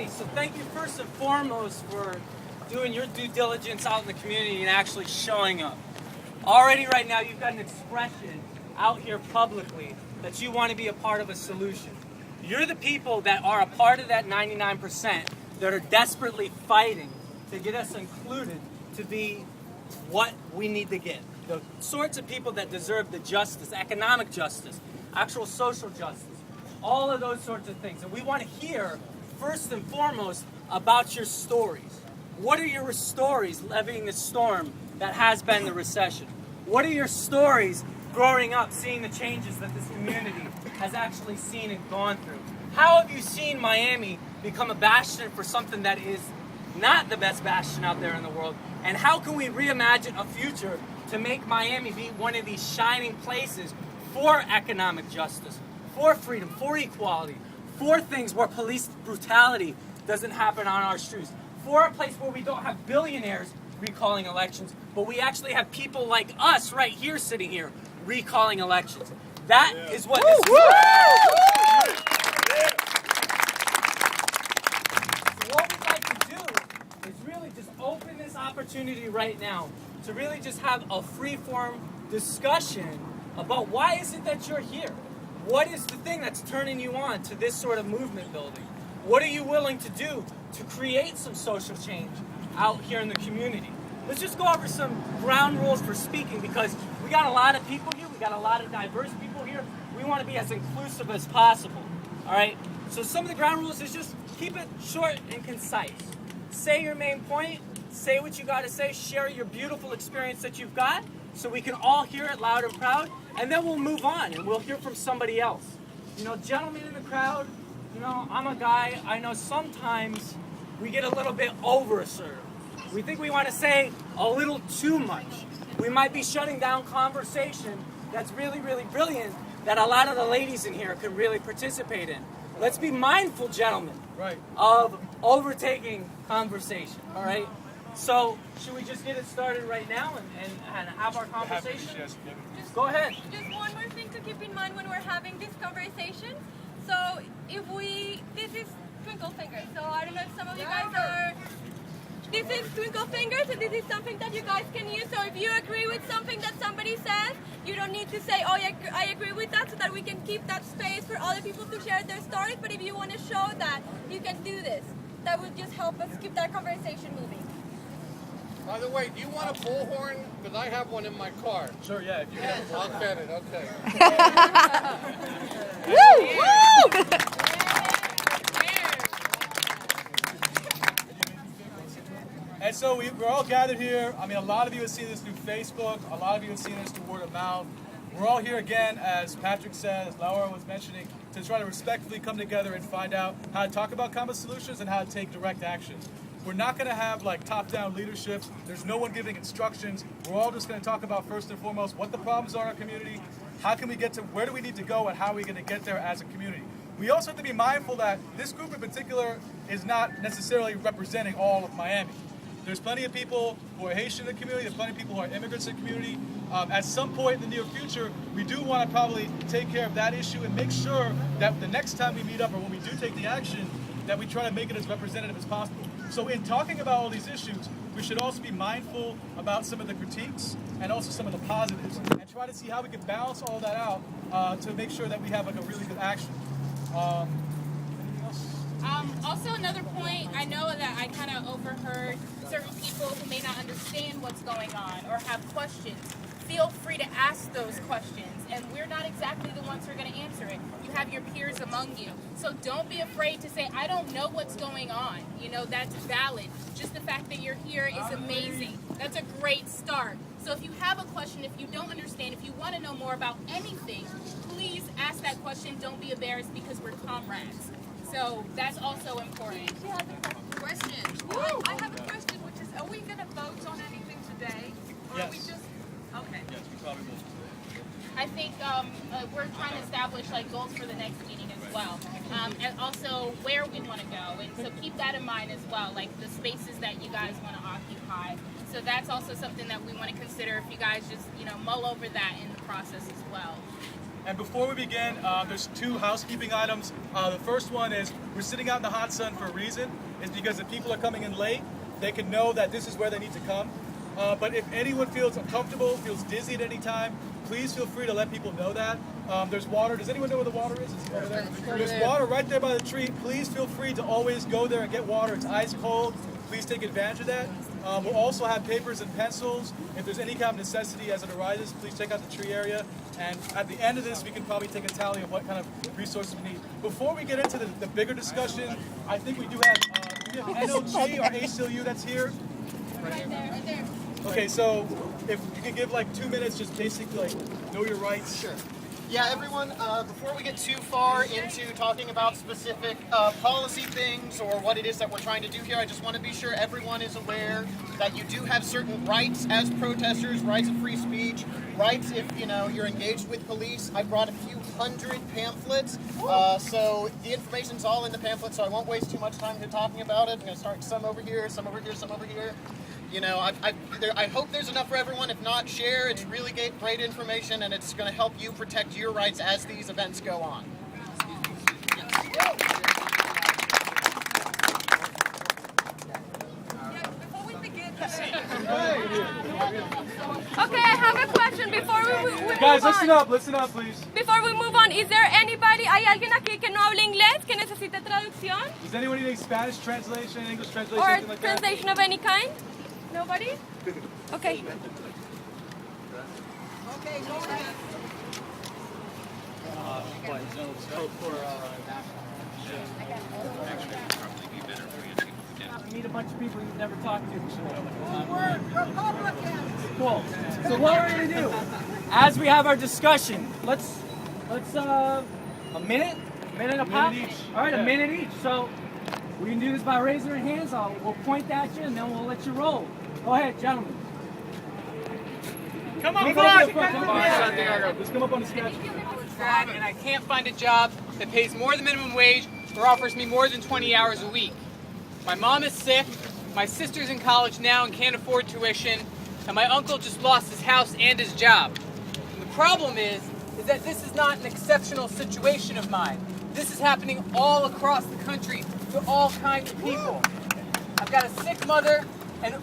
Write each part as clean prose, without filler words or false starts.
Alrighty, so thank you first and foremost for doing your due diligence out in the community and actually showing up. Already right now you've got an expression out here publicly that you want to be a part of a solution. You're the people that are a part of that 99% that are desperately fighting to get us included to be what we need to get. The sorts of people that deserve the justice, economic justice, actual social justice, all of those sorts of things. And we want to hear, first and foremost, about your stories. What are your stories levying the storm that has been the recession? What are your stories growing up, seeing the changes that this community has actually seen and gone through? How have you seen Miami become a bastion for something that is not the best bastion out there in the world? And how can we reimagine a future to make Miami be one of these shining places for economic justice, for freedom, for equality, for things where police brutality doesn't happen on our streets, for a place where we don't have billionaires recalling elections, but we actually have people like us right here sitting here recalling elections. That is what this is. So what we'd like to do is really just open this opportunity right now to really just have a free-form discussion about why is it that you're here? What is the thing that's turning you on to this sort of movement building? What are you willing to do to create some social change out here in the community? Let's just go over some ground rules for speaking, because we got a lot of people here, we got a lot of diverse people here. We want to be as inclusive as possible, all right? So some of the ground rules is just keep it short and concise. Say your main point, say what you got to say, share your beautiful experience that you've got so we can all hear it loud and proud, and then we'll move on and we'll hear from somebody else. You know, gentlemen in the crowd, you know, I'm a guy, I know sometimes we get a little bit over-assertive. We think we want to say a little too much. We might be shutting down conversation that's really, really brilliant that a lot of the ladies in here could really participate in. Let's be mindful, gentlemen, of overtaking conversation, all right? So, should we just get it started right now and have our conversation? Go ahead. Just one more thing to keep in mind when we're having this conversation. So, this is Twinkle Fingers. So, I don't know if some of you guys are... This is Twinkle Fingers, and this is something that you guys can use. So if you agree with something that somebody says, you don't need to say, oh, I agree with that, so that we can keep that space for other people to share their stories. But if you want to show that, you can do this. That would just help us keep that conversation moving. By the way, do you want a bullhorn? Because I have one in my car. Sure, yeah. If you I'll get it, okay. Woo! And so we're all gathered here. I mean, a lot of you have seen this through Facebook. A lot of you have seen this through word of mouth. We're all here again, as Patrick said, as Laura was mentioning, to try to respectfully come together and find out how to talk about common solutions and how to take direct action. We're not going to have like top-down leadership. There's no one giving instructions. We're all just going to talk about first and foremost what the problems are in our community, how can we get to, where do we need to go, and how are we going to get there as a community. We also have to be mindful that this group in particular is not necessarily representing all of Miami. There's plenty of people who are Haitian in the community, there's plenty of people who are immigrants in the community. At some point in the near future, we do want to probably take care of that issue and make sure that the next time we meet up, or when we do take the action, that we try to make it as representative as possible. So in talking about all these issues, we should also be mindful about some of the critiques and also some of the positives, and try to see how we can balance all that out to make sure that we have like a really good action. Anything else? Also, another point, I know that I kind of overheard certain people who may not understand what's going on or have questions. Feel free to ask those questions, and we're not exactly the ones who are going to answer it. You have your peers among you. So don't be afraid to say, I don't know what's going on. You know, that's valid. Just the fact that you're here is amazing. That's a great start. So if you have a question, if you don't understand, if you want to know more about anything, please ask that question. Don't be embarrassed, because we're comrades. So that's also important. She has a question. I have a question, which is, are we going to vote on anything today? Or Yes. are we just... Okay. Yes, we probably will. I think we're trying to establish like goals for the next meeting as well, and also where we want to go, and so keep that in mind as well, like the spaces that you guys want to occupy. So that's also something that we want to consider if you guys just mull over that in the process as well. And before we begin, there's 2 housekeeping items. The first one is we're sitting out in the hot sun for a reason. It's because if people are coming in late, they can know that this is where they need to come. But if anyone feels uncomfortable, feels dizzy at any time, please feel free to let people know that. There's water. Does anyone know where the water is? It's over there. There's water right there by the tree. Please feel free to always go there and get water. It's ice cold. Please take advantage of that. We'll also have papers and pencils. If there's any kind of necessity as it arises, please check out the tree area. And at the end of this, we can probably take a tally of what kind of resources we need. Before we get into the bigger discussion, I think we do have NOG, our ACLU that's here. Right there. Okay, so if you could give like 2 minutes, just basically like know your rights. Sure. Yeah, everyone, before we get too far into talking about specific policy things or what it is that we're trying to do here, I just want to be sure everyone is aware that you do have certain rights as protesters, rights of free speech, rights if, you're engaged with police. I brought a few hundred pamphlets, so the information's all in the pamphlet, so I won't waste too much time here talking about it. I'm going to start some over here, some over here, some over here. I hope there's enough for everyone. If not, share. It's really great information, and it's going to help you protect your rights as these events go on. Before we begin, okay, I have a question before we move Guys, on. listen up, please. Before we move on, is there anybody, hay alguien aquí que no habla inglés, que necesita traducción? Does anyone need a Spanish translation, English translation, Or anything like that? translation of any kind? Nobody? Okay. Okay, go ahead. Meet a bunch of people you've never talked to before. We're Republicans. Cool. So what we're gonna do, as we have our discussion, let's a minute and a pop. Minute each. All right, Yeah. a minute each. So we can do this by raising our hands. We'll point at you and then we'll let you roll. Go ahead, gentlemen. Come up Let's front! come up on the sketch. And I can't find a job that pays more than minimum wage or offers me more than 20 hours a week. My mom is sick, my sister's in college now and can't afford tuition, and my uncle just lost his house and his job. And the problem is that this is not an exceptional situation of mine. This is happening all across the country to all kinds of people. I've got a sick mother and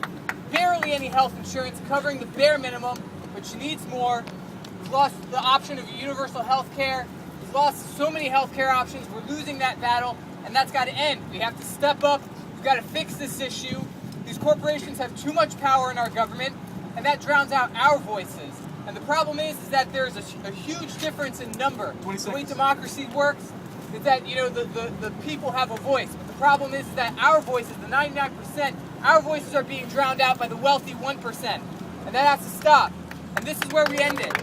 barely any health insurance covering the bare minimum, but she needs more. We've lost the option of universal health care. We've lost so many health care options. We're losing that battle, and that's got to end. We have to step up. We've got to fix this issue. These corporations have too much power in our government, and that drowns out our voices. And the problem is that there's a huge difference in number. The way democracy works is that, the people have a voice. But the problem is that our voices, the 99%, our voices are being drowned out by the wealthy 1%. And that has to stop. And this is where we end it.